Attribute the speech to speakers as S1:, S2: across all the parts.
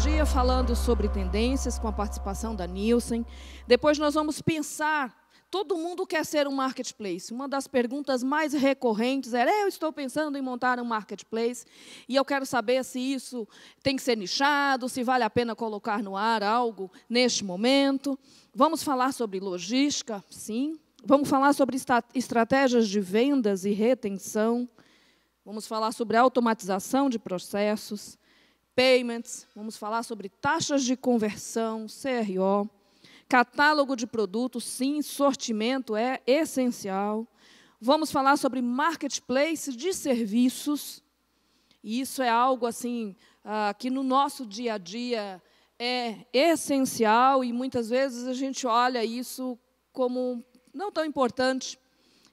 S1: dia falando sobre tendências com a participação da Nielsen. Depois nós vamos pensar, todo mundo quer ser um marketplace. Uma das perguntas mais recorrentes era, eu estou pensando em montar um marketplace e eu quero saber se isso tem que ser nichado, se vale a pena colocar no ar algo neste momento. Vamos falar sobre logística, sim. Vamos falar sobre estratégias de vendas e retenção. Vamos falar sobre automatização de processos, payments, vamos falar sobre taxas de conversão, CRO, catálogo de produtos, sim, sortimento é essencial. Vamos falar sobre marketplace de serviços, e isso é algo assim, que no nosso dia a dia é essencial, e muitas vezes a gente olha isso como não tão importante,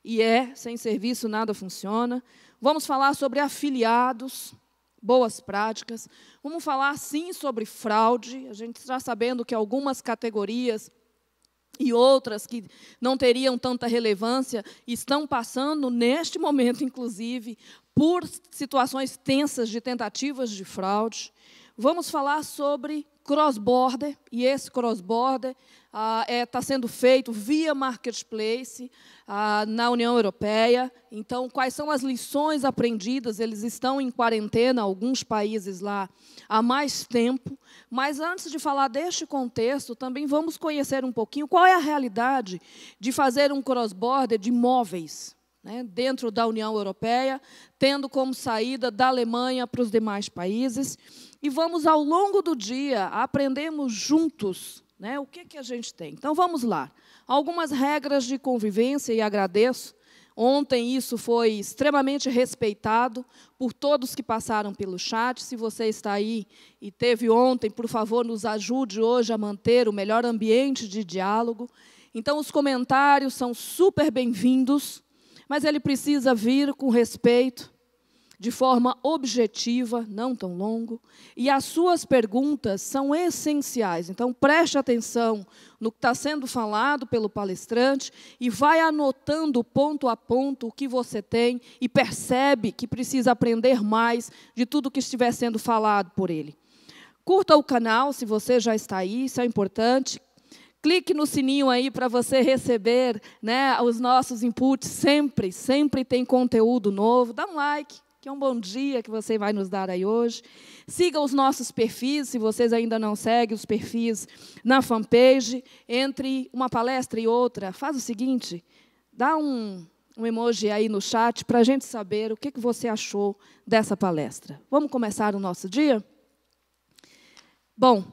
S1: e sem serviço nada funciona. Vamos falar sobre afiliados, boas práticas. Vamos falar, sim, sobre fraude. A gente está sabendo que algumas categorias e outras que não teriam tanta relevância estão passando, neste momento, inclusive, por situações tensas de tentativas de fraude. Vamos falar sobre cross-border, e esse cross-border está sendo feito via marketplace na União Europeia. Então, quais são as lições aprendidas? Eles estão em quarentena, alguns países lá, há mais tempo. Mas, antes de falar deste contexto, também vamos conhecer um pouquinho qual é a realidade de fazer um cross-border de móveis, né, dentro da União Europeia, tendo como saída da Alemanha para os demais países. E vamos, ao longo do dia, aprendemos juntos, né, o que a gente tem. Então, vamos lá. Algumas regras de convivência, e agradeço. Ontem isso foi extremamente respeitado por todos que passaram pelo chat. Se você está aí e teve ontem, por favor, nos ajude hoje a manter o melhor ambiente de diálogo. Então, os comentários são super bem-vindos, mas ele precisa vir com respeito, de forma objetiva, não tão longo, e as suas perguntas são essenciais. Então, preste atenção no que está sendo falado pelo palestrante e vai anotando ponto a ponto o que você tem e percebe que precisa aprender mais de tudo que estiver sendo falado por ele. Curta o canal, se você já está aí, isso é importante. Clique no sininho aí para você receber, né, os nossos inputs. Sempre tem conteúdo novo. Dá um like, que é um bom dia que você vai nos dar aí hoje. Siga os nossos perfis, se vocês ainda não seguem os perfis na fanpage. Entre uma palestra e outra, faz o seguinte, dá um emoji aí no chat para a gente saber o que você achou dessa palestra. Vamos começar o nosso dia? Bom,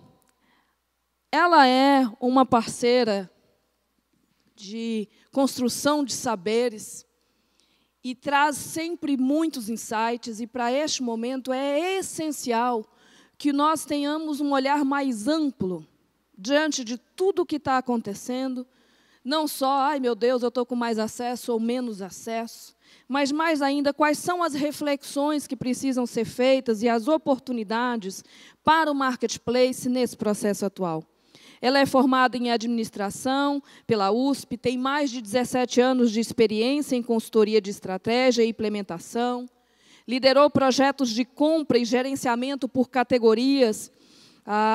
S1: ela é uma parceira de construção de saberes e traz sempre muitos insights, e para este momento é essencial que nós tenhamos um olhar mais amplo diante de tudo o que está acontecendo, não só, ai meu Deus, eu estou com mais acesso ou menos acesso, mas mais ainda, quais são as reflexões que precisam ser feitas e as oportunidades para o marketplace nesse processo atual. Ela é formada em administração pela USP, tem mais de 17 anos de experiência em consultoria de estratégia e implementação, liderou projetos de compra e gerenciamento por categorias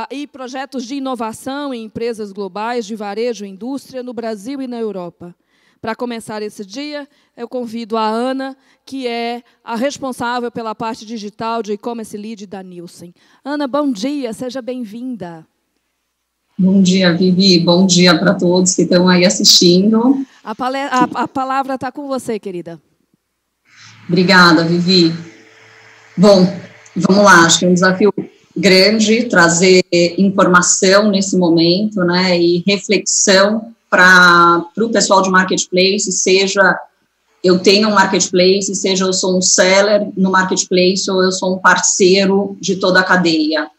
S1: e projetos de inovação em empresas globais de varejo e indústria no Brasil e na Europa. Para começar esse dia, eu convido a Ana, que é a responsável pela parte digital de e-commerce lead da Nielsen. Ana, bom dia, seja bem-vinda.
S2: Bom dia, Vivi. Bom dia para todos que estão aí assistindo.
S1: A palavra está com você, querida.
S2: Obrigada, Vivi. Bom, vamos lá. Acho que é um desafio grande trazer informação nesse momento, né, e reflexão para o pessoal de marketplace, seja eu tenho um marketplace, seja eu sou um seller no marketplace ou eu sou um parceiro de toda a cadeia.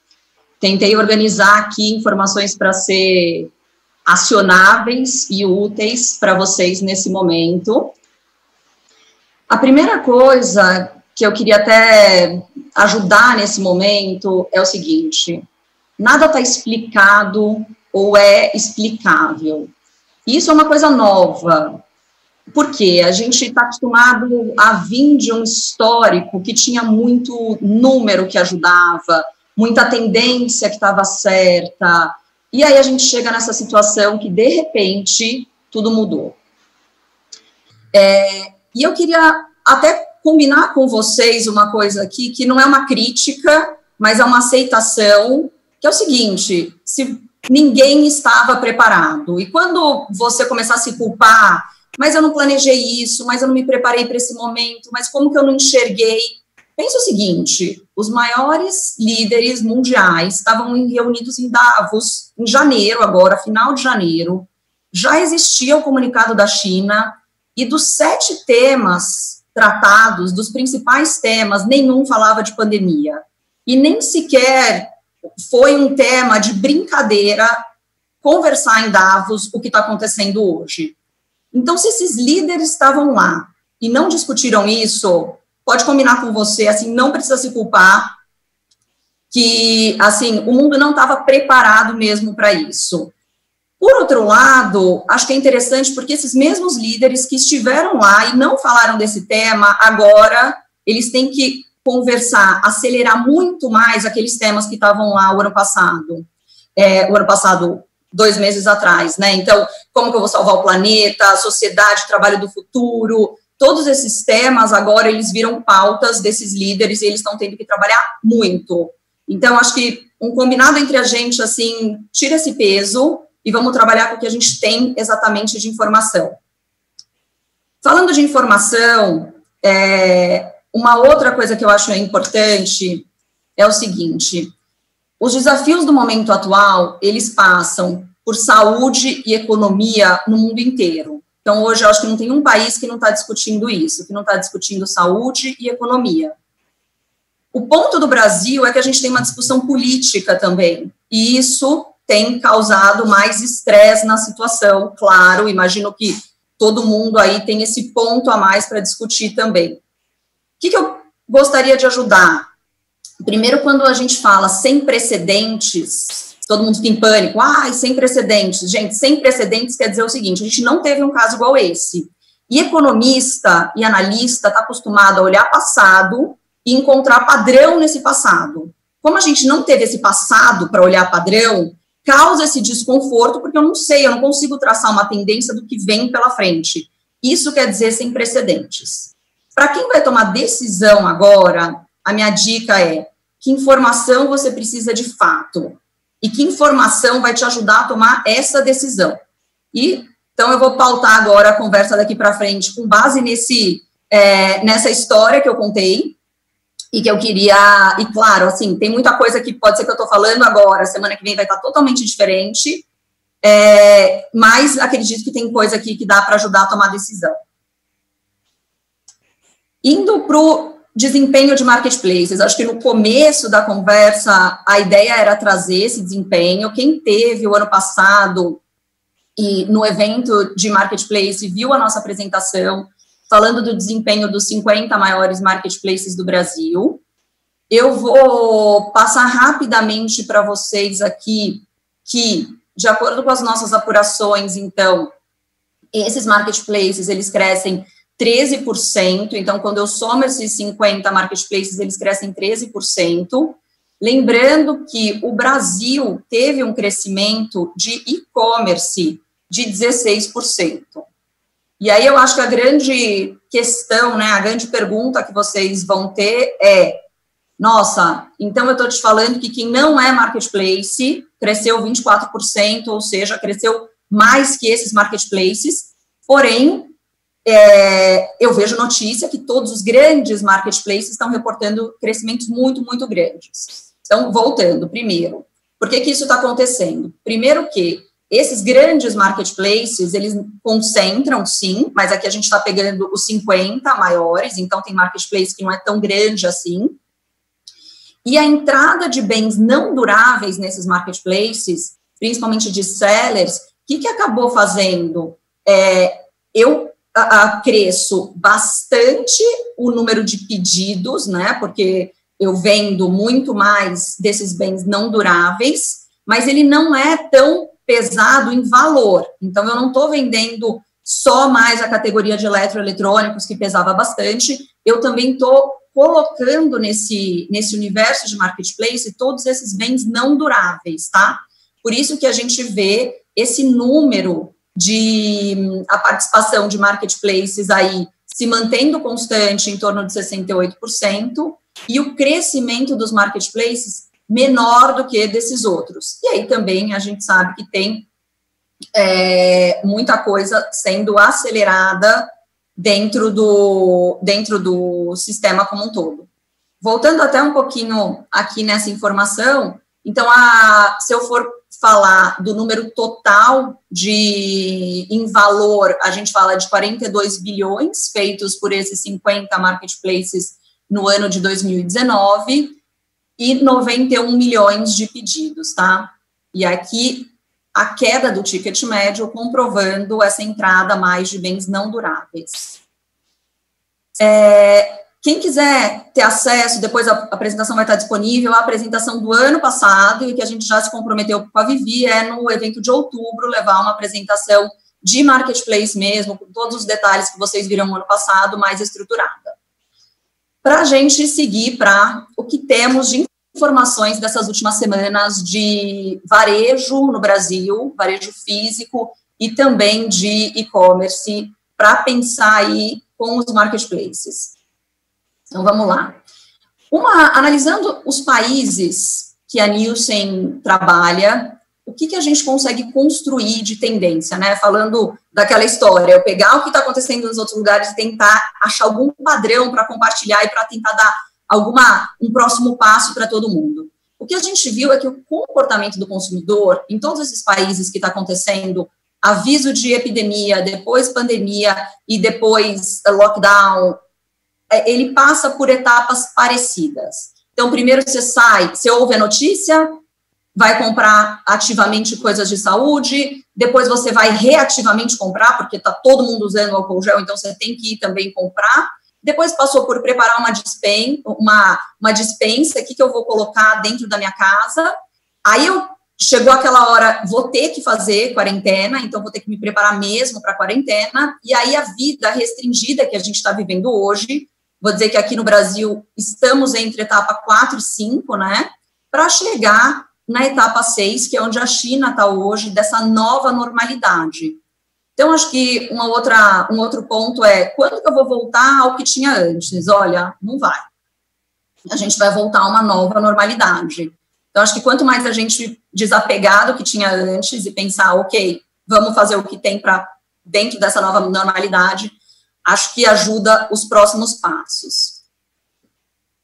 S2: Tentei organizar aqui informações para ser acionáveis e úteis para vocês nesse momento. A primeira coisa que eu queria até ajudar nesse momento é o seguinte: nada está explicado ou é explicável. Isso é uma coisa nova, porque a gente está acostumado a vir de um histórico que tinha muito número que ajudava, muita tendência que estava certa, e aí a gente chega nessa situação que, de repente, tudo mudou. E eu queria até combinar com vocês uma coisa aqui, que não é uma crítica, mas é uma aceitação, que é o seguinte: se ninguém estava preparado, e quando você começar a se culpar, mas eu não planejei isso, mas eu não me preparei para esse momento, mas como que eu não enxerguei? Pensa o seguinte: os maiores líderes mundiais estavam reunidos em Davos, em janeiro agora, final de janeiro, já existia o comunicado da China, e dos 7 temas tratados, dos principais temas, nenhum falava de pandemia, e nem sequer foi um tema de brincadeira conversar em Davos o que está acontecendo hoje. Então, se esses líderes estavam lá e não discutiram isso, pode combinar com você, assim, não precisa se culpar, que, assim, o mundo não estava preparado mesmo para isso. Por outro lado, acho que é interessante porque esses mesmos líderes que estiveram lá e não falaram desse tema, agora eles têm que conversar, acelerar muito mais aqueles temas que estavam lá o ano passado, 2 meses atrás, né? Então, como que eu vou salvar o planeta, a sociedade, o trabalho do futuro, todos esses temas agora eles viram pautas desses líderes e eles estão tendo que trabalhar muito. Então, acho que um combinado entre a gente, assim, tira esse peso e vamos trabalhar com o que a gente tem exatamente de informação. Falando de informação, uma outra coisa que eu acho importante é o seguinte: os desafios do momento atual, eles passam por saúde e economia no mundo inteiro. Então, hoje, eu acho que não tem um país que não está discutindo isso, que não está discutindo saúde e economia. O ponto do Brasil é que a gente tem uma discussão política também, e isso tem causado mais estresse na situação, claro, imagino que todo mundo aí tem esse ponto a mais para discutir também. O que eu gostaria de ajudar? Primeiro, quando a gente fala sem precedentes, todo mundo fica em pânico, sem precedentes. Gente, sem precedentes quer dizer o seguinte: a gente não teve um caso igual esse. E economista e analista está acostumado a olhar passado e encontrar padrão nesse passado. Como a gente não teve esse passado para olhar padrão, causa esse desconforto, porque eu não consigo traçar uma tendência do que vem pela frente. Isso quer dizer sem precedentes. Para quem vai tomar decisão agora, a minha dica é: que informação você precisa de fato? E que informação vai te ajudar a tomar essa decisão? Então, eu vou pautar agora a conversa daqui para frente com base nessa história que eu contei, e que eu queria, e claro, assim, tem muita coisa que pode ser que eu estou falando agora, semana que vem vai estar totalmente diferente, mas acredito que tem coisa aqui que dá para ajudar a tomar decisão. Indo para o desempenho de marketplaces, acho que no começo da conversa a ideia era trazer esse desempenho. Quem teve o ano passado e no evento de marketplace viu a nossa apresentação falando do desempenho dos 50 maiores marketplaces do Brasil. Eu vou passar rapidamente para vocês aqui que, de acordo com as nossas apurações, então, esses marketplaces, eles crescem 13%, então, quando eu somo esses 50 marketplaces, eles crescem 13%. Lembrando que o Brasil teve um crescimento de e-commerce de 16%. E aí eu acho que a grande questão, né, a grande pergunta que vocês vão ter é: nossa, então eu estou te falando que quem não é marketplace cresceu 24%, ou seja, cresceu mais que esses marketplaces, porém, eu vejo notícia que todos os grandes marketplaces estão reportando crescimentos muito, muito grandes. Então, voltando, primeiro, por que isso está acontecendo? Primeiro que esses grandes marketplaces, eles concentram, sim, mas aqui a gente está pegando os 50 maiores, então tem marketplace que não é tão grande assim. E a entrada de bens não duráveis nesses marketplaces, principalmente de sellers, o que acabou fazendo? Eu cresço bastante o número de pedidos, né, porque eu vendo muito mais desses bens não duráveis, mas ele não é tão pesado em valor. Então, eu não estou vendendo só mais a categoria de eletroeletrônicos, que pesava bastante, eu também estou colocando nesse universo de marketplace todos esses bens não duráveis, tá? Por isso que a gente vê esse número de a participação de marketplaces aí se mantendo constante em torno de 68%, e o crescimento dos marketplaces menor do que desses outros. E aí também a gente sabe que tem muita coisa sendo acelerada dentro do sistema como um todo. Voltando até um pouquinho aqui nessa informação, então, se eu for falar do número total em valor, a gente fala de 42 bilhões feitos por esses 50 marketplaces no ano de 2019 e 91 milhões de pedidos, tá? E aqui a queda do ticket médio comprovando essa entrada mais de bens não duráveis. Quem quiser ter acesso, depois a apresentação vai estar disponível, a apresentação do ano passado, e que a gente já se comprometeu com a Vivi, no evento de outubro, levar uma apresentação de marketplace mesmo, com todos os detalhes que vocês viram no ano passado, mais estruturada. Para a gente seguir para o que temos de informações dessas últimas semanas de varejo no Brasil, varejo físico e também de e-commerce, para pensar aí com os marketplaces. Então, vamos lá. Analisando os países que a Nielsen trabalha, o que a gente consegue construir de tendência, né? Falando daquela história, eu pegar o que está acontecendo nos outros lugares e tentar achar algum padrão para compartilhar e para tentar dar um próximo passo para todo mundo. O que a gente viu é que o comportamento do consumidor, em todos esses países que está acontecendo, aviso de epidemia, depois pandemia e depois lockdown, ele passa por etapas parecidas. Então, primeiro você ouve a notícia, vai comprar ativamente coisas de saúde, depois você vai reativamente comprar, porque está todo mundo usando álcool gel, então você tem que ir também comprar. Depois passou por preparar uma dispensa, o que eu vou colocar dentro da minha casa. Aí chegou aquela hora, vou ter que fazer quarentena, então vou ter que me preparar mesmo para a quarentena. E aí a vida restringida que a gente está vivendo hoje, vou dizer que aqui no Brasil estamos entre etapa 4 e 5, né, para chegar na etapa 6, que é onde a China está hoje, dessa nova normalidade. Então, acho que um outro ponto é, quando que eu vou voltar ao que tinha antes? Olha, não vai. A gente vai voltar a uma nova normalidade. Então, acho que quanto mais a gente desapegar do que tinha antes e pensar, ok, vamos fazer o que tem para dentro dessa nova normalidade, acho que ajuda os próximos passos.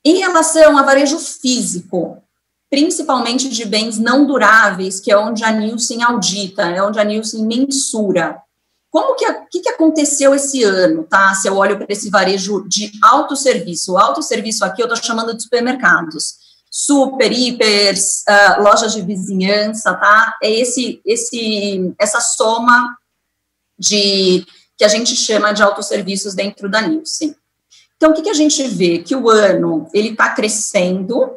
S2: Em relação a varejo físico, principalmente de bens não duráveis, que é onde a Nielsen audita, é onde a Nielsen mensura. O que aconteceu esse ano, tá? Se eu olho para esse varejo de autosserviço. O autosserviço aqui eu estou chamando de supermercados. Super, hipers, lojas de vizinhança, tá? É essa soma que a gente chama de autosserviços dentro da Nielsen. Então, o que a gente vê? Que o ano, ele está crescendo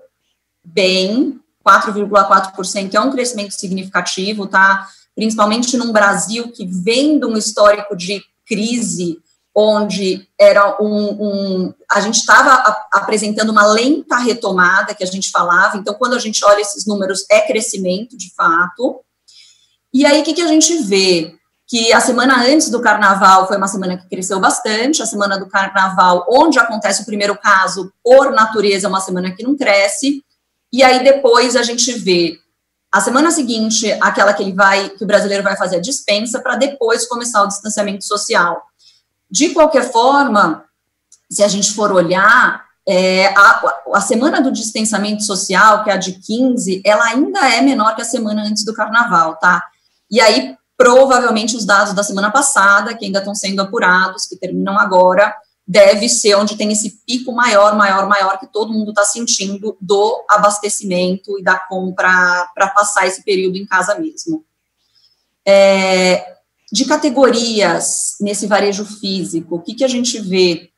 S2: bem, 4,4% é um crescimento significativo, tá? Principalmente num Brasil que vem de um histórico de crise, onde era a gente estava apresentando uma lenta retomada, que a gente falava, então, quando a gente olha esses números, é crescimento, de fato. E aí, o que a gente vê? Que a semana antes do Carnaval foi uma semana que cresceu bastante, a semana do Carnaval, onde acontece o primeiro caso, por natureza, é uma semana que não cresce, e aí depois a gente vê a semana seguinte, aquela que o brasileiro vai fazer a dispensa, para depois começar o distanciamento social. De qualquer forma, se a gente for olhar, a semana do distanciamento social, que é a de 15, ela ainda é menor que a semana antes do Carnaval, tá? E aí, provavelmente, os dados da semana passada, que ainda estão sendo apurados, que terminam agora, deve ser onde tem esse pico maior, que todo mundo está sentindo do abastecimento e da compra para passar esse período em casa mesmo. De categorias nesse varejo físico, o que a gente vê?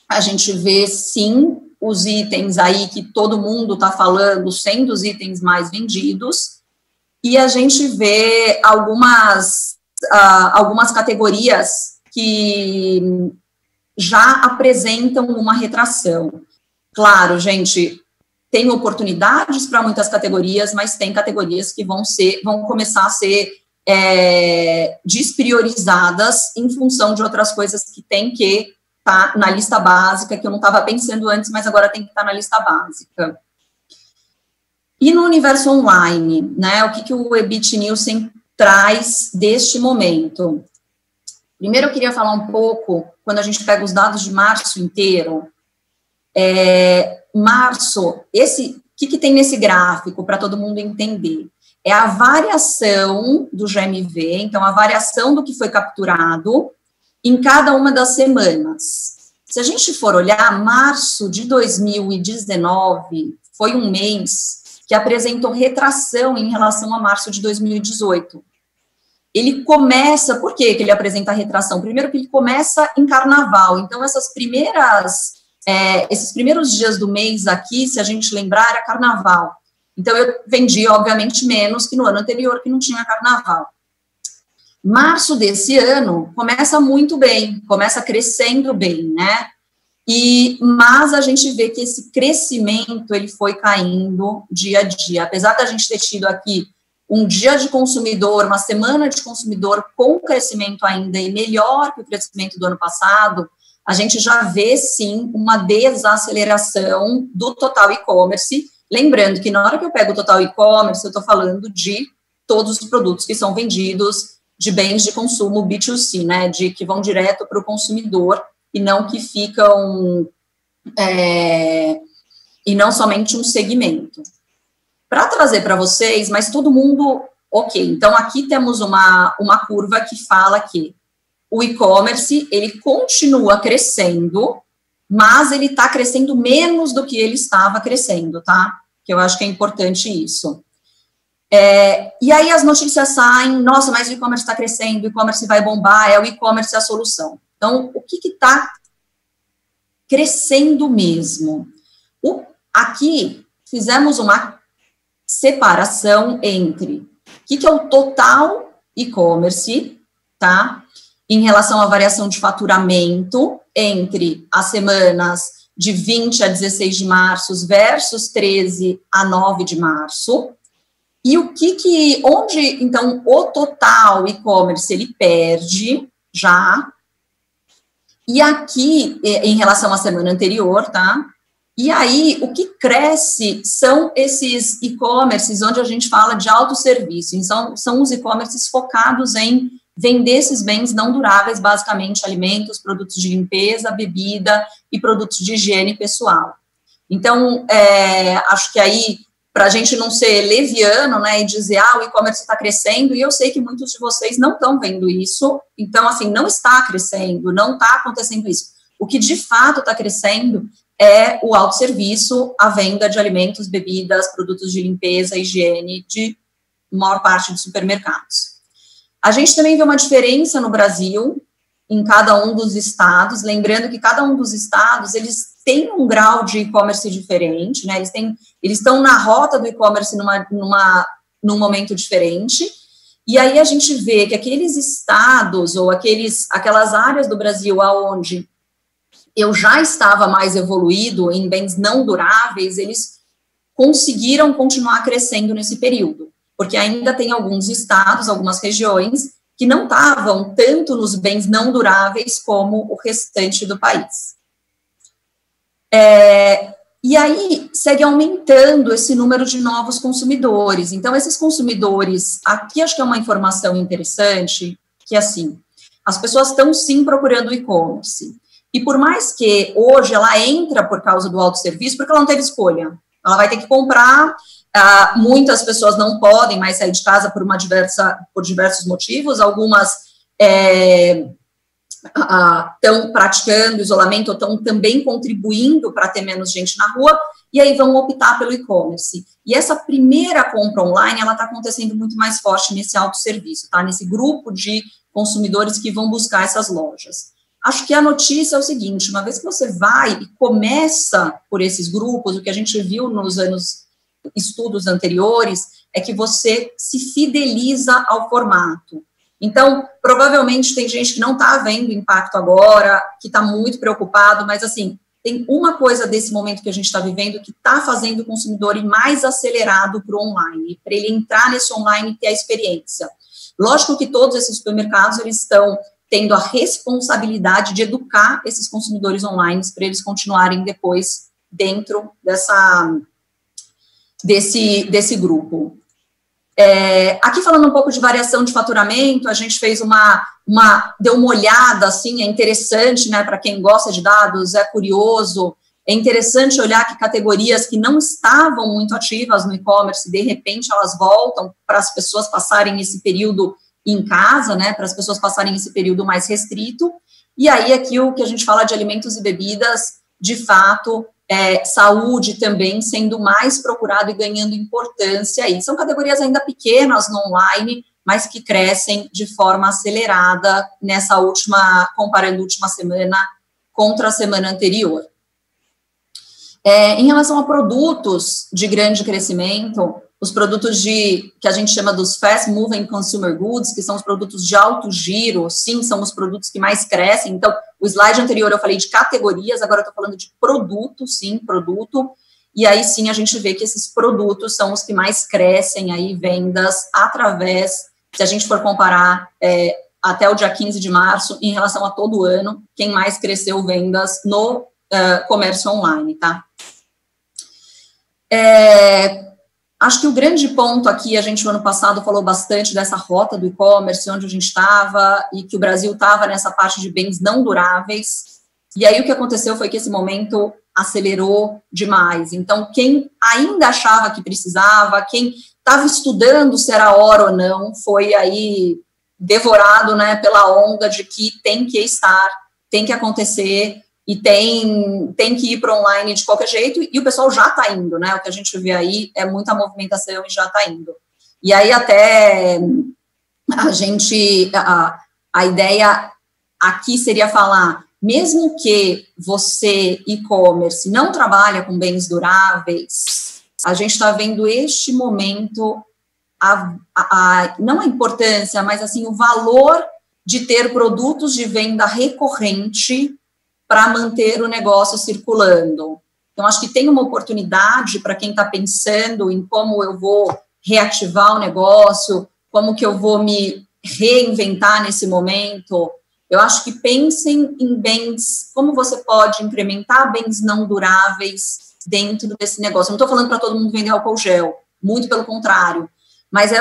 S2: A gente vê, sim, os itens aí que todo mundo está falando, sendo os itens mais vendidos, e a gente vê algumas categorias que já apresentam uma retração. Claro, gente, tem oportunidades para muitas categorias, mas tem categorias que vão começar a ser despriorizadas em função de outras coisas que tem que estar na lista básica, que eu não estava pensando antes, mas agora tem que estar na lista básica. E no universo online, né, o que o EBIT Nielsen traz deste momento? Primeiro eu queria falar um pouco, quando a gente pega os dados de março inteiro, março, o que tem nesse gráfico, para todo mundo entender? É a variação do GMV, então a variação do que foi capturado em cada uma das semanas. Se a gente for olhar, março de 2019 foi um mês que apresentou retração em relação a março de 2018. Ele começa, por que ele apresenta retração? Primeiro que ele começa em carnaval, então esses primeiros dias do mês aqui, se a gente lembrar, era carnaval. Então eu vendi, obviamente, menos que no ano anterior, que não tinha carnaval. Março desse ano começa muito bem, começa crescendo bem, né? Mas a gente vê que esse crescimento, ele foi caindo dia a dia. Apesar da gente ter tido aqui um dia de consumidor, uma semana de consumidor com crescimento ainda e melhor que o crescimento do ano passado, a gente já vê, sim, uma desaceleração do total e-commerce. Lembrando que na hora que eu pego o total e-commerce, eu estou falando de todos os produtos que são vendidos de bens de consumo B2C, né, que vão direto para o consumidor, e não que ficam, e não somente um segmento. Para trazer para vocês, mas todo mundo, ok, então aqui temos uma curva que fala que o e-commerce, ele continua crescendo, mas ele está crescendo menos do que ele estava crescendo, tá? Que eu acho que é importante isso. E aí as notícias saem, nossa, mas o e-commerce está crescendo, o e-commerce vai bombar, o e-commerce a solução. Então, o que está crescendo mesmo? Aqui, fizemos uma separação entre o que é o total e-commerce, tá? Em relação à variação de faturamento entre as semanas de 20 a 16 de março versus 13 a 9 de março. E onde, então, o total e-commerce, ele perde já. E aqui, em relação à semana anterior, tá? E aí, o que cresce são esses e-commerces onde a gente fala de autosserviço. Então, são os e-commerces focados em vender esses bens não duráveis, basicamente alimentos, produtos de limpeza, bebida e produtos de higiene pessoal. Então, acho que aí, para a gente não ser leviano, né, e dizer, o e-commerce está crescendo, e eu sei que muitos de vocês não estão vendo isso, então, assim, não está crescendo, não está acontecendo isso. O que, de fato, está crescendo é o autosserviço, a venda de alimentos, bebidas, produtos de limpeza, higiene, de maior parte dos supermercados. A gente também vê uma diferença no Brasil, em cada um dos estados, lembrando que cada um dos estados, eles têm um grau de e-commerce diferente, né, eles estão na rota do e-commerce num momento diferente, e aí a gente vê que aqueles estados, ou aquelas áreas do Brasil onde eu já estava mais evoluído em bens não duráveis, eles conseguiram continuar crescendo nesse período, porque ainda tem alguns estados, algumas regiões, que não estavam tanto nos bens não duráveis como o restante do país. E aí, segue aumentando esse número de novos consumidores. Então, esses consumidores, aqui acho que é uma informação interessante, que assim, as pessoas estão sim procurando o e-commerce. E por mais que hoje ela entra por causa do autosserviço, porque ela não teve escolha. Ela vai ter que comprar. Muitas pessoas não podem mais sair de casa por diversos motivos, algumas estão praticando isolamento ou estão também contribuindo para ter menos gente na rua, e aí vão optar pelo e-commerce. E essa primeira compra online, ela está acontecendo muito mais forte nesse autosserviço, tá? Nesse grupo de consumidores que vão buscar essas lojas. Acho que a notícia é o seguinte, uma vez que você vai e começa por esses grupos, o que a gente viu nos estudos anteriores, é que você se fideliza ao formato. Então, provavelmente tem gente que não está vendo impacto agora, que está muito preocupado, mas assim, tem uma coisa desse momento que a gente está vivendo que está fazendo o consumidor ir mais acelerado para o online, para ele entrar nesse online e ter a experiência. Lógico que todos esses supermercados, eles estão tendo a responsabilidade de educar esses consumidores online para eles continuarem depois dentro desse grupo. Aqui falando um pouco de variação de faturamento, a gente fez deu uma olhada, assim, é interessante, né, para quem gosta de dados, é curioso, é interessante olhar que categorias que não estavam muito ativas no e-commerce, de repente elas voltam para as pessoas passarem esse período em casa, né, para as pessoas passarem esse período mais restrito, e aí aqui o que a gente fala de alimentos e bebidas, de fato, saúde também sendo mais procurado e ganhando importância aí. São categorias ainda pequenas no online, mas que crescem de forma acelerada comparando a última semana contra a semana anterior. Em relação a produtos de grande crescimento, os produtos que a gente chama dos fast moving consumer goods, que são os produtos de alto giro, sim, são os produtos que mais crescem. Então, o slide anterior eu falei de categorias, agora eu estou falando de produto, sim, produto, e aí sim a gente vê que esses produtos são os que mais crescem aí, vendas através, se a gente for comparar até o dia 15 de março, em relação a todo o ano, quem mais cresceu vendas no comércio online, tá? Acho que o grande ponto aqui, a gente no ano passado falou bastante dessa rota do e-commerce, onde a gente estava, e que o Brasil estava nessa parte de bens não duráveis, e aí o que aconteceu foi que esse momento acelerou demais. Então, quem ainda achava que precisava, quem estava estudando se era hora ou não, foi aí devorado, né, pela onda de que tem que estar, tem que acontecer, e tem que ir para online de qualquer jeito, e o pessoal já está indo, né? O que a gente vê aí é muita movimentação e já está indo. E aí até a ideia aqui seria falar, mesmo que você, e-commerce, não trabalha com bens duráveis, a gente está vendo este momento, não a importância, mas assim, o valor de ter produtos de venda recorrente para manter o negócio circulando. Então, acho que tem uma oportunidade para quem está pensando em como eu vou reativar o negócio, como que eu vou me reinventar nesse momento. Eu acho que pensem em bens, como você pode incrementar bens não duráveis dentro desse negócio. Eu não estou falando para todo mundo vender álcool gel, muito pelo contrário, mas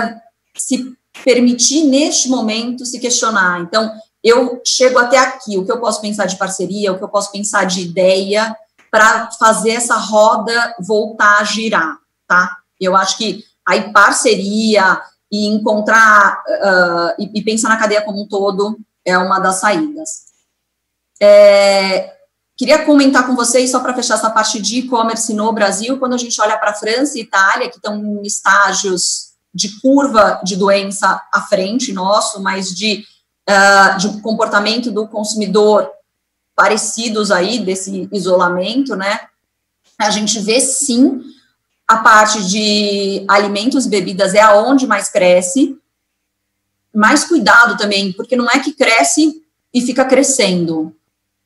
S2: se permitir, neste momento, se questionar. Então, eu chego até aqui, o que eu posso pensar de parceria, o que eu posso pensar de ideia para fazer essa roda voltar a girar, tá? Eu acho que aí parceria e encontrar e pensar na cadeia como um todo é uma das saídas. Queria comentar com vocês, só para fechar essa parte de e-commerce no Brasil, quando a gente olha para a França e Itália, que estão em estágios de curva de doença à frente nosso, mas de comportamento do consumidor parecidos aí desse isolamento, né? A gente vê, sim, a parte de alimentos e bebidas é aonde mais cresce, mais cuidado também, porque não é que cresce e fica crescendo.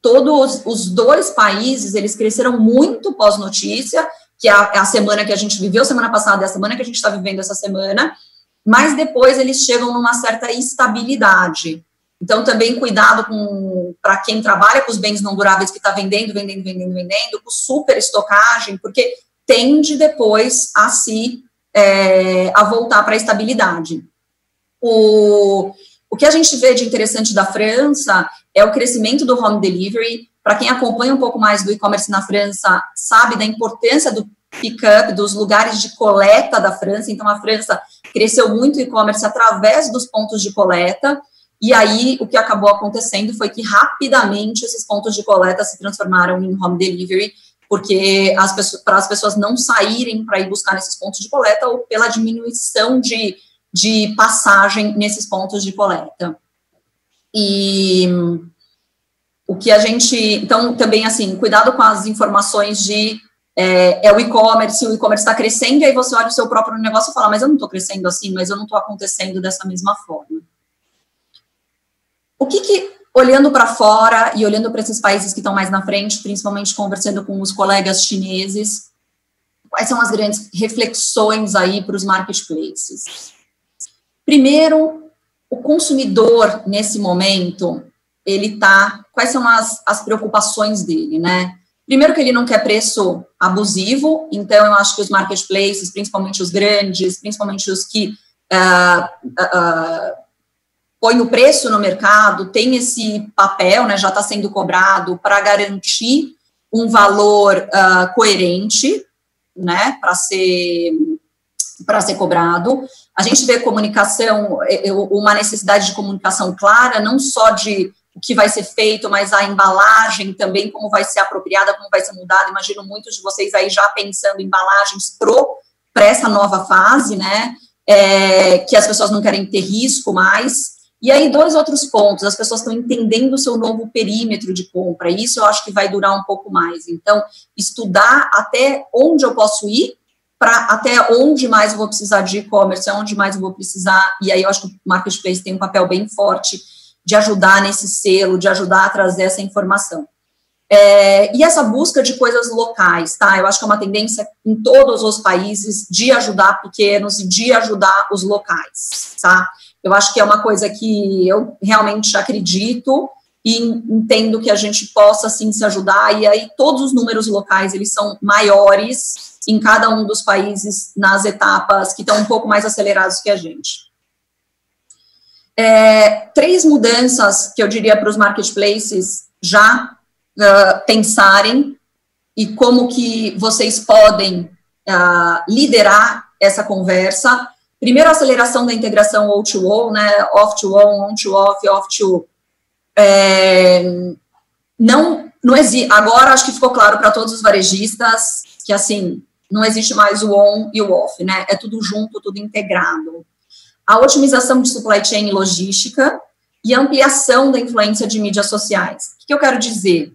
S2: Todos os dois países, eles cresceram muito pós-notícia, que é a semana que a gente viveu semana passada, é a semana que a gente está vivendo essa semana, mas depois eles chegam numa certa estabilidade. Então, também cuidado para quem trabalha com os bens não duráveis, que está vendendo, com super estocagem, porque tende depois a voltar para a estabilidade. O que a gente vê de interessante da França é o crescimento do home delivery. Para quem acompanha um pouco mais do e-commerce na França, sabe da importância do pick-up, dos lugares de coleta da França. Então, a França cresceu muito o e-commerce através dos pontos de coleta. E aí, o que acabou acontecendo foi que, rapidamente, esses pontos de coleta se transformaram em home delivery, porque para as pessoas não saírem para ir buscar nesses pontos de coleta ou pela diminuição de passagem nesses pontos de coleta. E o que a gente... Então, também, assim, cuidado com as informações de... o e-commerce está crescendo, e aí você olha o seu próprio negócio e fala, mas eu não estou crescendo assim, mas eu não estou acontecendo dessa mesma forma. O que olhando para fora e olhando para esses países que estão mais na frente, principalmente conversando com os colegas chineses, quais são as grandes reflexões aí para os marketplaces? Primeiro, o consumidor, nesse momento, quais são as preocupações dele, né? Primeiro que ele não quer preço abusivo, então eu acho que os marketplaces, principalmente os grandes, principalmente os que põe o preço no mercado, tem esse papel, né, já está sendo cobrado para garantir um valor coerente, né, para ser cobrado. A gente vê comunicação, uma necessidade de comunicação clara, não só de o que vai ser feito, mas a embalagem também, como vai ser apropriada, como vai ser mudada. Imagino muitos de vocês aí já pensando em embalagens para essa nova fase, né, que as pessoas não querem ter risco mais. E aí, 2 outros pontos, as pessoas estão entendendo o seu novo perímetro de compra, e isso eu acho que vai durar um pouco mais. Então, estudar até onde eu posso ir, até onde mais eu vou precisar de e-commerce, aonde mais eu vou precisar, e aí eu acho que o Marketplace tem um papel bem forte de ajudar nesse selo, de ajudar a trazer essa informação. E essa busca de coisas locais, tá? Eu acho que é uma tendência em todos os países de ajudar pequenos e de ajudar os locais, tá? Eu acho que é uma coisa que eu realmente acredito e entendo que a gente possa, sim, se ajudar, e aí todos os números locais, eles são maiores em cada um dos países nas etapas que estão um pouco mais acelerados que a gente. 3 mudanças que eu diria para os marketplaces já pensarem e como que vocês podem liderar essa conversa. Primeiro, a aceleração da integração O2O, né, off-to-on, on-to-off, off-to... não existe, agora acho que ficou claro para todos os varejistas que, assim, não existe mais o on e o off, né, é tudo junto, tudo integrado. A otimização de supply chain e logística e a ampliação da influência de mídias sociais. O que eu quero dizer?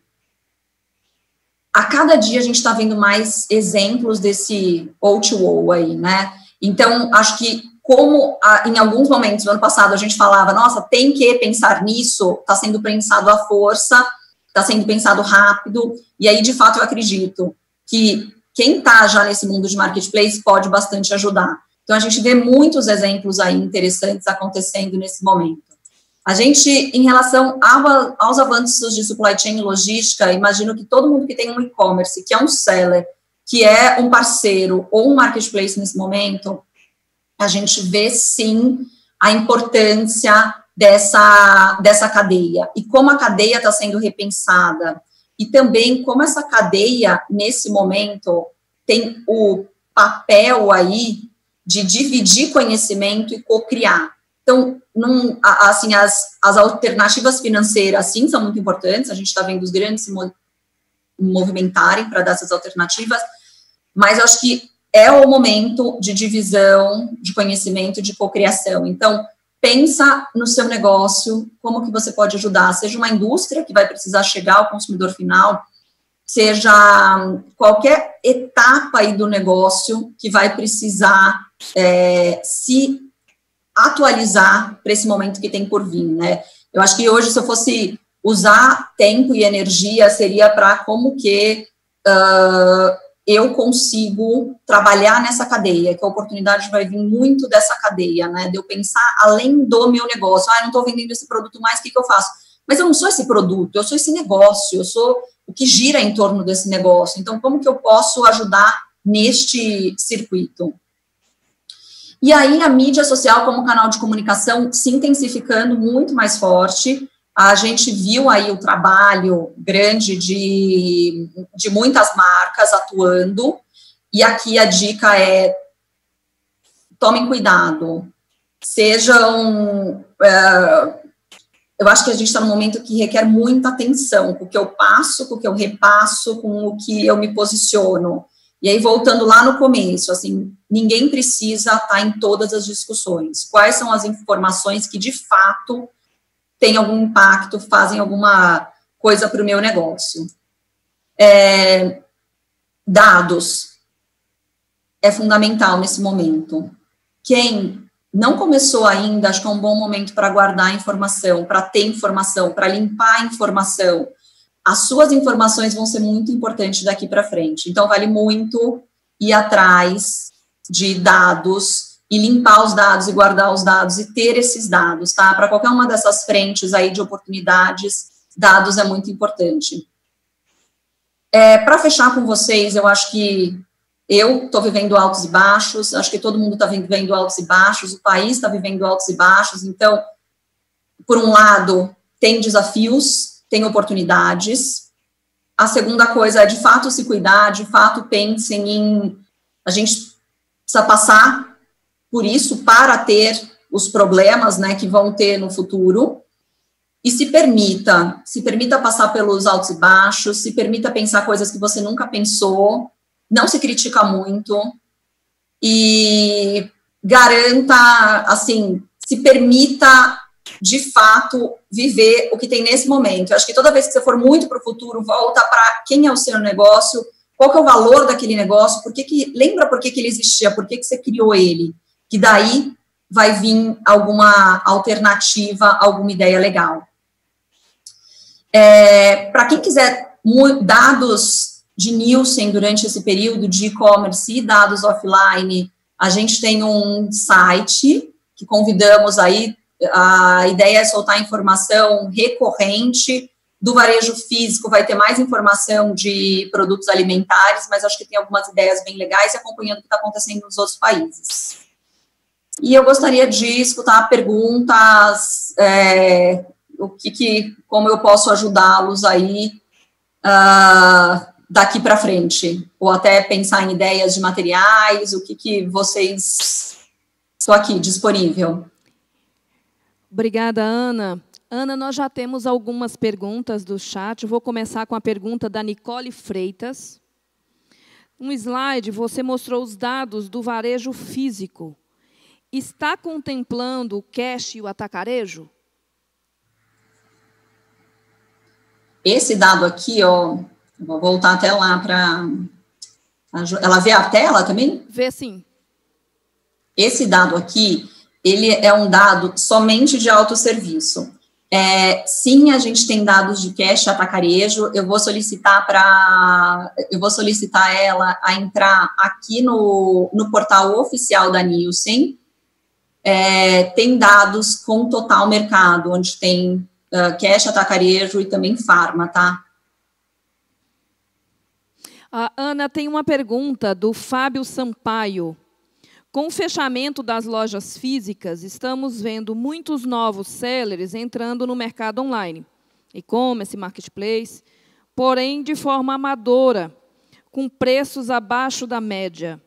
S2: A cada dia a gente está vendo mais exemplos desse O2O aí, né? Então, acho que como em alguns momentos do ano passado a gente falava, nossa, tem que pensar nisso, está sendo pensado à força, está sendo pensado rápido, e aí, de fato, eu acredito que quem está já nesse mundo de marketplace pode bastante ajudar. Então, a gente vê muitos exemplos aí interessantes acontecendo nesse momento. A gente, em relação aos avanços de supply chain e logística, imagino que todo mundo que tem um e-commerce, que é um seller, que é um parceiro ou um marketplace nesse momento, a gente vê, sim, a importância dessa cadeia. E como a cadeia está sendo repensada. E também como essa cadeia, nesse momento, tem o papel aí de dividir conhecimento e co-criar. Então, assim, as alternativas financeiras, sim, são muito importantes, a gente está vendo os grandes se movimentarem para dar essas alternativas, mas eu acho que é o momento de divisão de conhecimento, de cocriação. Então, pensa no seu negócio, como que você pode ajudar, seja uma indústria que vai precisar chegar ao consumidor final, seja qualquer etapa aí do negócio que vai precisar se atualizar para esse momento que tem por vir, né? Eu acho que hoje, se eu fosse usar tempo e energia, seria para como que eu consigo trabalhar nessa cadeia, que a oportunidade vai vir muito dessa cadeia, né? De eu pensar além do meu negócio. Eu não estou vendendo esse produto mais, o que eu faço? Mas eu não sou esse produto, eu sou esse negócio, eu sou o que gira em torno desse negócio. Então, como que eu posso ajudar neste circuito? E aí, a mídia social como canal de comunicação se intensificando muito mais forte. A gente viu aí o trabalho grande de muitas marcas atuando, e aqui a dica é: tomem cuidado, sejam... eu acho que a gente está num momento que requer muita atenção com o que eu passo, com o que eu repasso, com o que eu me posiciono. E aí, voltando lá no começo, assim, ninguém precisa estar em todas as discussões. Quais são as informações que, de fato, têm algum impacto, fazem alguma coisa para o meu negócio? Dados é fundamental nesse momento. Quem não começou ainda, acho que é um bom momento para guardar informação, para ter informação, para limpar a informação. As suas informações vão ser muito importantes daqui para frente. Então, vale muito ir atrás de dados e limpar os dados e guardar os dados e ter esses dados, tá? Para qualquer uma dessas frentes aí de oportunidades, dados é muito importante. Para fechar com vocês, eu acho que eu estou vivendo altos e baixos, acho que todo mundo está vivendo altos e baixos, o país está vivendo altos e baixos, então, por um lado, tem desafios, tem oportunidades. A segunda coisa é, de fato, se cuidar, de fato, pensem em... A gente precisa passar por isso para ter os problemas, né, que vão ter no futuro. E se permita passar pelos altos e baixos, se permita pensar coisas que você nunca pensou, não se critica muito e garanta, assim, se permita, de fato, viver o que tem nesse momento. Eu acho que toda vez que você for muito para o futuro, volta para quem é o seu negócio, qual que é o valor daquele negócio, lembra por que ele existia, por que você criou ele, que daí vai vir alguma alternativa, alguma ideia legal. Para quem quiser dados de Nielsen durante esse período de e-commerce e dados offline, a gente tem um site que convidamos aí, a ideia é soltar informação recorrente. Do varejo físico vai ter mais informação de produtos alimentares, mas acho que tem algumas ideias bem legais e acompanhando o que está acontecendo nos outros países. E eu gostaria de escutar perguntas, como eu posso ajudá-los aí daqui para frente, ou até pensar em ideias de materiais, o que vocês... Estou aqui, disponível.
S1: Obrigada, Ana. Ana, nós já temos algumas perguntas do chat. Eu vou começar com a pergunta da Nicole Freitas. Um slide, você mostrou os dados do varejo físico. Está contemplando o cash e o atacarejo?
S2: Esse dado aqui, ó, vou voltar até lá para... Ela vê a tela também?
S1: Vê sim.
S2: Esse dado aqui, ele é um dado somente de autosserviço. Sim, a gente tem dados de cash, atacarejo. Eu vou solicitar ela a entrar aqui no portal oficial da Nielsen. Tem dados com total mercado, onde tem cash, atacarejo e também farma, tá?
S1: A Ana tem uma pergunta do Fábio Sampaio. Com o fechamento das lojas físicas, estamos vendo muitos novos sellers entrando no mercado online, e-commerce, marketplace, porém de forma amadora, com preços abaixo da média.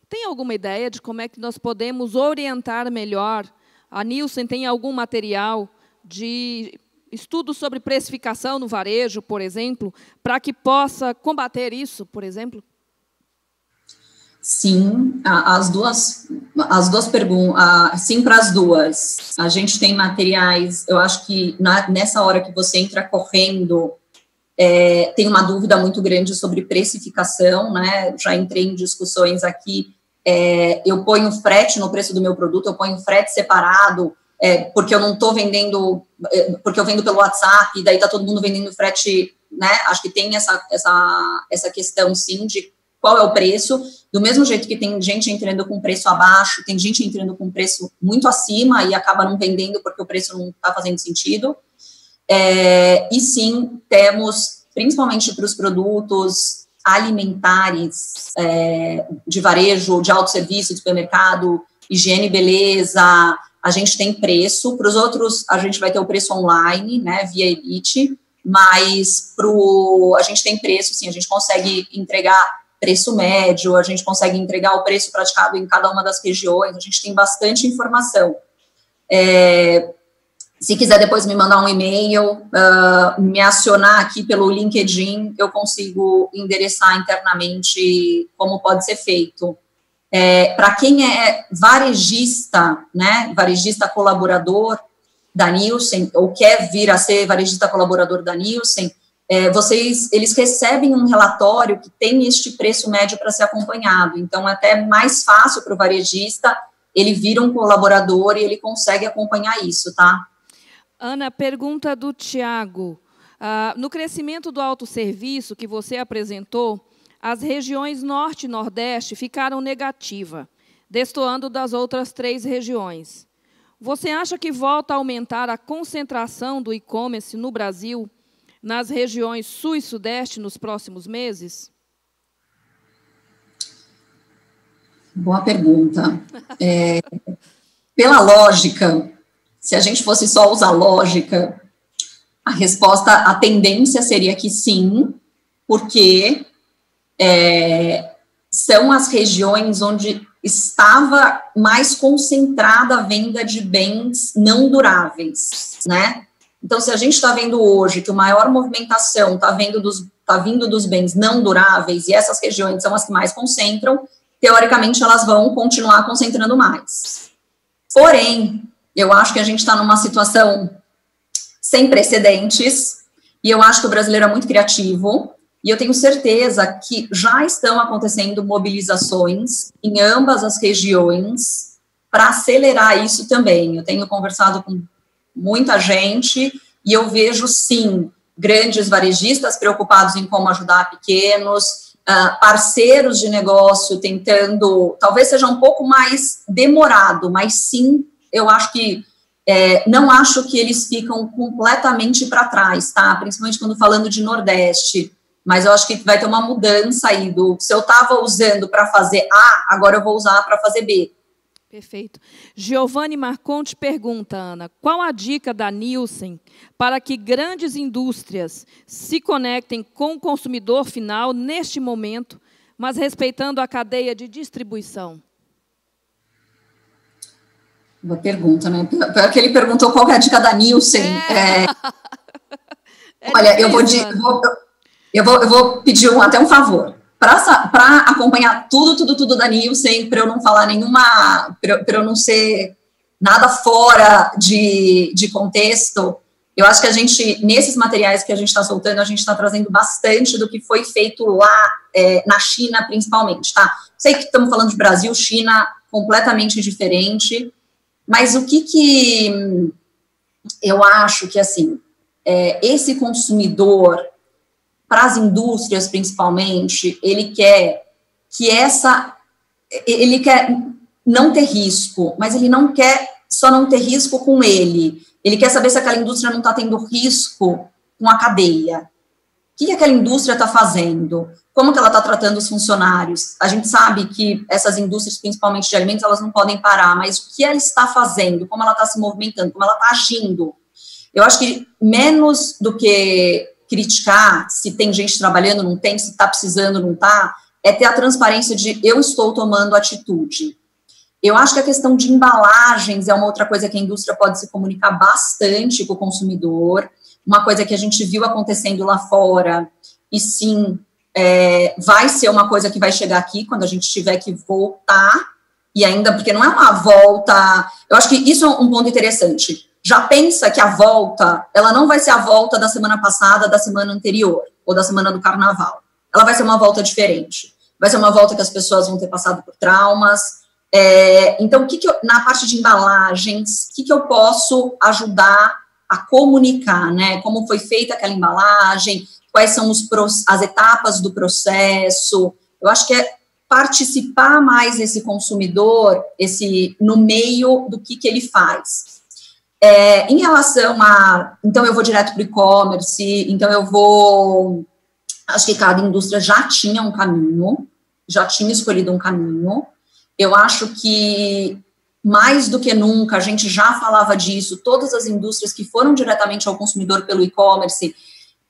S1: Tem alguma ideia de como é que nós podemos orientar melhor? A Nielsen tem algum material de estudo sobre precificação no varejo, por exemplo, para que possa combater isso, por exemplo?
S2: Sim, as duas perguntas, sim para as duas. A gente tem materiais, eu acho que nessa hora que você entra correndo, tem uma dúvida muito grande sobre precificação, né? Já entrei em discussões aqui, eu ponho frete no preço do meu produto, eu ponho frete separado, porque eu não estou vendendo, porque eu vendo pelo WhatsApp, e daí está todo mundo vendendo frete, né? Acho que tem essa questão, sim, de qual é o preço, do mesmo jeito que tem gente entrando com preço abaixo, tem gente entrando com preço muito acima e acaba não vendendo porque o preço não está fazendo sentido. E sim, temos, principalmente para os produtos alimentares, de varejo, de autosserviço, de supermercado, higiene e beleza, a gente tem preço. Para os outros, a gente vai ter o preço online, né, via Elite, mas a gente tem preço, sim, a gente consegue entregar preço médio, a gente consegue entregar o preço praticado em cada uma das regiões, a gente tem bastante informação. Se quiser depois me mandar um e-mail, me acionar aqui pelo LinkedIn, eu consigo endereçar internamente como pode ser feito. Para quem é varejista, né, varejista colaborador da Nielsen, ou quer vir a ser varejista colaborador da Nielsen, eles recebem um relatório que tem este preço médio para ser acompanhado, então é até mais fácil para o varejista ele vira um colaborador e ele consegue acompanhar isso, tá?
S1: Ana, pergunta do Tiago. No crescimento do autosserviço que você apresentou, as regiões Norte e Nordeste ficaram negativas, destoando das outras 3 regiões. Você acha que volta a aumentar a concentração do e-commerce no Brasil nas regiões Sul e Sudeste nos próximos meses?
S2: Boa pergunta. Pela lógica, se a gente fosse só usar lógica, a resposta, a tendência seria que sim, porque são as regiões onde estava mais concentrada a venda de bens não duráveis, né? Então, se a gente está vendo hoje que a maior movimentação está vindo dos bens não duráveis, e essas regiões são as que mais concentram, teoricamente elas vão continuar concentrando mais. Porém, eu acho que a gente está numa situação sem precedentes, e eu acho que o brasileiro é muito criativo, e eu tenho certeza que já estão acontecendo mobilizações em ambas as regiões para acelerar isso também. Eu tenho conversado com muita gente, e eu vejo, sim, grandes varejistas preocupados em como ajudar pequenos, parceiros de negócio tentando, talvez seja um pouco mais demorado, mas sim, eu acho que, não acho que eles ficam completamente para trás, tá? Principalmente quando falando de Nordeste, mas eu acho que vai ter uma mudança aí se eu estava usando para fazer A, agora eu vou usar para fazer B.
S1: Perfeito. Giovanni Marconte pergunta, Ana, qual a dica da Nielsen para que grandes indústrias se conectem com o consumidor final neste momento, mas respeitando a cadeia de distribuição?
S2: Boa pergunta, né? Pior que ele perguntou qual é a dica da Nielsen. Olha, eu vou pedir até um favor. Para acompanhar tudo da Nielsen, para eu não falar para eu não ser nada fora de contexto, eu acho que a gente, nesses materiais que a gente está soltando, a gente está trazendo bastante do que foi feito lá na China, principalmente, tá? Sei que estamos falando de Brasil, China, completamente diferente, mas o que eu acho que, assim, esse consumidor, para as indústrias, principalmente, ele quer não ter risco, mas ele não quer só não ter risco com ele quer saber se aquela indústria não está tendo risco com a cadeia. O que aquela indústria está fazendo? Como que ela está tratando os funcionários? A gente sabe que essas indústrias, principalmente de alimentos, elas não podem parar, mas o que ela está fazendo? Como ela está se movimentando? Como ela está agindo? Eu acho que menos do que criticar se tem gente trabalhando, não tem, se está precisando, não está, é ter a transparência de eu estou tomando atitude. Eu acho que a questão de embalagens é uma outra coisa que a indústria pode se comunicar bastante com o consumidor, uma coisa que a gente viu acontecendo lá fora, e sim, vai ser uma coisa que vai chegar aqui quando a gente tiver que voltar, e ainda, porque não é uma volta, eu acho que isso é um ponto interessante. Já pensa que a volta, ela não vai ser a volta da semana passada, da semana anterior, ou da semana do carnaval. Ela vai ser uma volta diferente. Vai ser uma volta que as pessoas vão ter passado por traumas. Então, na parte de embalagens, o que eu posso ajudar a comunicar, né? Como foi feita aquela embalagem, quais são as etapas do processo. Eu acho que é participar mais esse consumidor, no meio do que ele faz. Em relação então eu vou direto para o e-commerce, acho que cada indústria já tinha um caminho, já tinha escolhido um caminho. Eu acho que, mais do que nunca, a gente já falava disso, todas as indústrias que foram diretamente ao consumidor pelo e-commerce,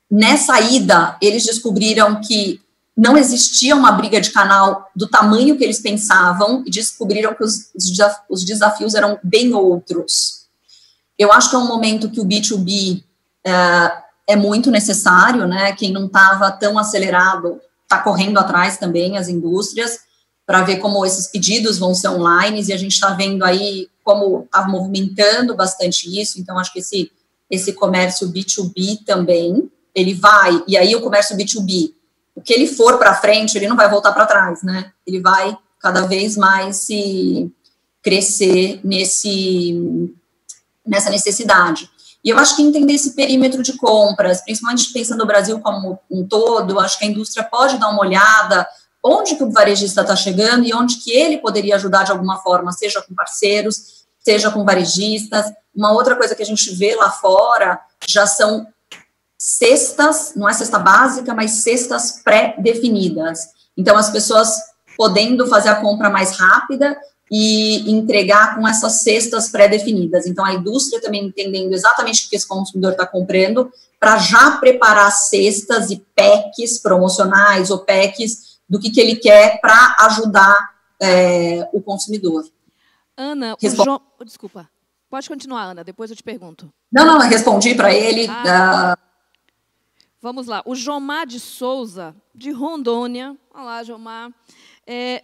S2: nessa ida, eles descobriram que não existia uma briga de canal do tamanho que eles pensavam, e descobriram que os desafios eram bem outros. Eu acho que é um momento que o B2B é muito necessário, né? Quem não estava tão acelerado está correndo atrás também, as indústrias, para ver como esses pedidos vão ser online, e a gente está vendo aí como está movimentando bastante isso. Então, acho que esse comércio B2B também, ele vai, e aí o comércio B2B, o que ele for para frente, ele não vai voltar para trás, né? Ele vai cada vez mais se crescer nessa necessidade. E eu acho que entender esse perímetro de compras, principalmente pensando no Brasil como um todo, acho que a indústria pode dar uma olhada onde que o varejista está chegando e onde que ele poderia ajudar de alguma forma, seja com parceiros, seja com varejistas. Uma outra coisa que a gente vê lá fora já são cestas, não é cesta básica, mas cestas pré-definidas. Então, as pessoas podendo fazer a compra mais rápida e entregar com essas cestas pré-definidas. Então, a indústria também entendendo exatamente o que esse consumidor está comprando, para já preparar cestas e packs promocionais ou packs do que ele quer para ajudar o consumidor.
S1: Ana, desculpa. Pode continuar, Ana, depois eu te pergunto.
S2: Não, eu respondi para ele.
S1: Vamos lá. O Jomar de Souza, de Rondônia. Olá, Jomar.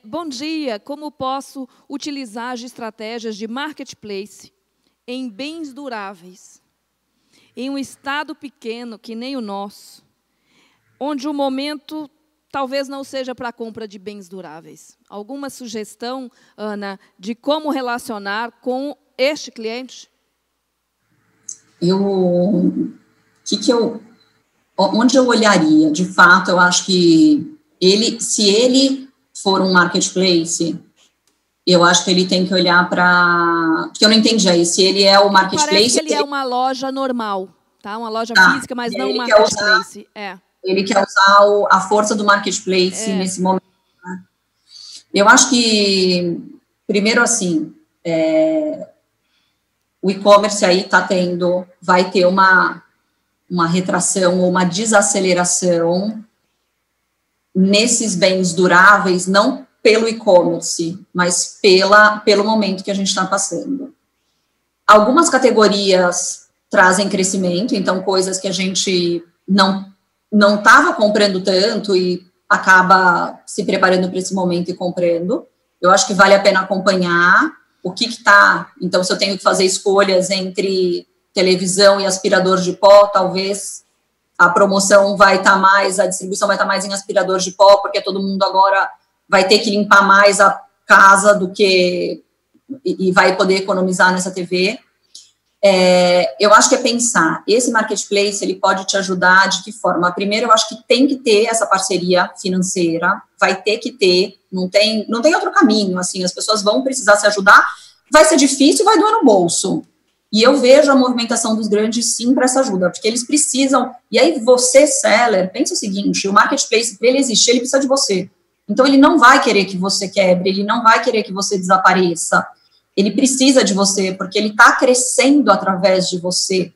S1: Bom dia. Como posso utilizar as estratégias de marketplace em bens duráveis, em um estado pequeno que nem o nosso, onde o momento talvez não seja para a compra de bens duráveis? Alguma sugestão, Ana, de como relacionar com este cliente?
S2: Onde eu olharia? De fato, eu acho que se ele for um marketplace, eu acho que ele tem que olhar para... Porque eu não entendi aí, se ele é o marketplace...
S1: Parece que ele é uma loja normal, tá? Uma loja física, mas não um marketplace.
S2: Ele quer usar a força do marketplace nesse momento. Né? Eu acho que, primeiro assim, o e-commerce aí vai ter uma retração ou uma desaceleração nesses bens duráveis, não pelo e-commerce, mas pelo momento que a gente está passando. Algumas categorias trazem crescimento, então coisas que a gente não estava comprando tanto e acaba se preparando para esse momento e comprando. Eu acho que vale a pena acompanhar o que está... Então, se eu tenho que fazer escolhas entre televisão e aspirador de pó, talvez a promoção vai estar mais, a distribuição vai estar mais em aspirador de pó, porque todo mundo agora vai ter que limpar mais a casa do que... e vai poder economizar nessa TV. Eu acho que é pensar, esse marketplace, ele pode te ajudar de que forma? Primeiro, eu acho que tem que ter essa parceria financeira, vai ter que ter, não tem outro caminho, assim, as pessoas vão precisar se ajudar, vai ser difícil, vai doer no bolso. E eu vejo a movimentação dos grandes, sim, para essa ajuda, porque eles precisam, e aí você, seller, pensa o seguinte, o marketplace, para ele existir, ele precisa de você. Então, ele não vai querer que você quebre, ele não vai querer que você desapareça. Ele precisa de você, porque ele está crescendo através de você,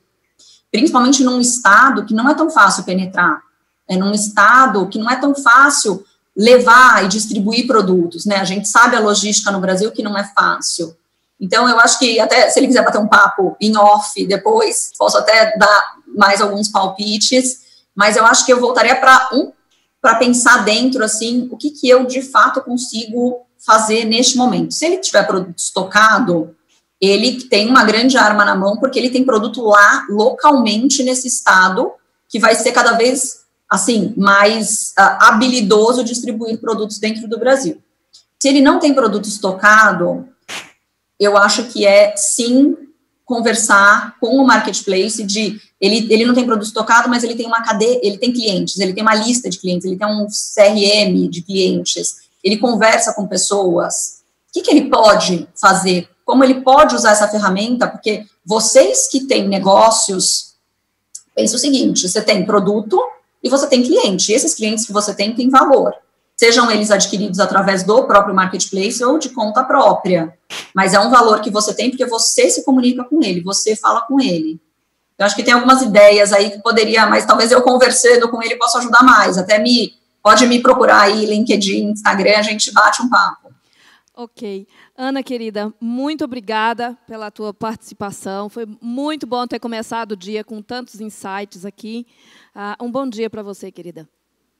S2: principalmente num estado que não é tão fácil penetrar, num estado que não é tão fácil levar e distribuir produtos, né? A gente sabe a logística no Brasil que não é fácil. Então, eu acho que até, se ele quiser bater um papo em off depois, posso até dar mais alguns palpites, mas eu acho que eu voltaria para pensar dentro, assim, o que eu, de fato, consigo fazer neste momento. Se ele tiver produto estocado, ele tem uma grande arma na mão, porque ele tem produto lá, localmente, nesse estado, que vai ser cada vez, assim, mais habilidoso distribuir produtos dentro do Brasil. Se ele não tem produto estocado, eu acho que sim, conversar com o marketplace ele não tem produto estocado, mas ele tem uma cadeia, ele tem clientes, ele tem uma lista de clientes, ele tem um CRM de clientes, ele conversa com pessoas, o que ele pode fazer, como ele pode usar essa ferramenta, porque vocês que têm negócios, pensa o seguinte, você tem produto e você tem cliente, e esses clientes que você tem têm valor, sejam eles adquiridos através do próprio marketplace ou de conta própria, mas é um valor que você tem porque você se comunica com ele, você fala com ele. Eu acho que tem algumas ideias aí que poderia, mas talvez eu conversando com ele possa ajudar mais, pode me procurar aí, LinkedIn, Instagram, a gente bate um papo.
S1: Ok. Ana, querida, muito obrigada pela tua participação. Foi muito bom ter começado o dia com tantos insights aqui. Um bom dia para você, querida.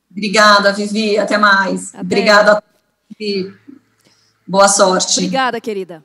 S2: Obrigada, Vivi. Até mais. Obrigada, Vivi. Boa sorte.
S1: Obrigada, querida.